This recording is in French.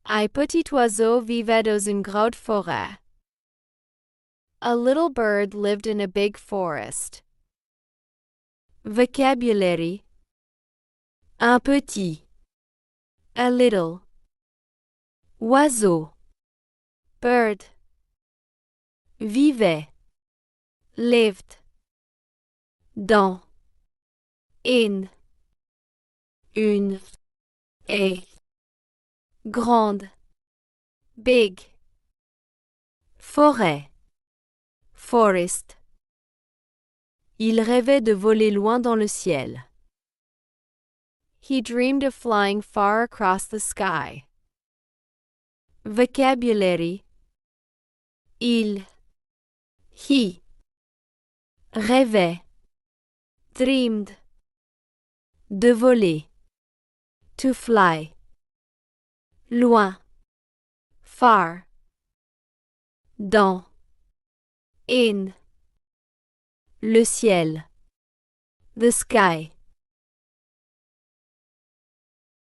Un petit oiseau vivait dans une grande forêt. A little bird lived in a big forest. Vocabulary: un petit, a little. Oiseau, bird. Vivait, lived. Dans, in. Une, a. Grande, big. Forêt, forest. Il rêvait de voler loin dans le ciel. He dreamed of flying far across the sky. Vocabulary: il, he. Rêvait, dreamed. De voler, to fly. Loin, far. Dans, in. Le ciel, the sky.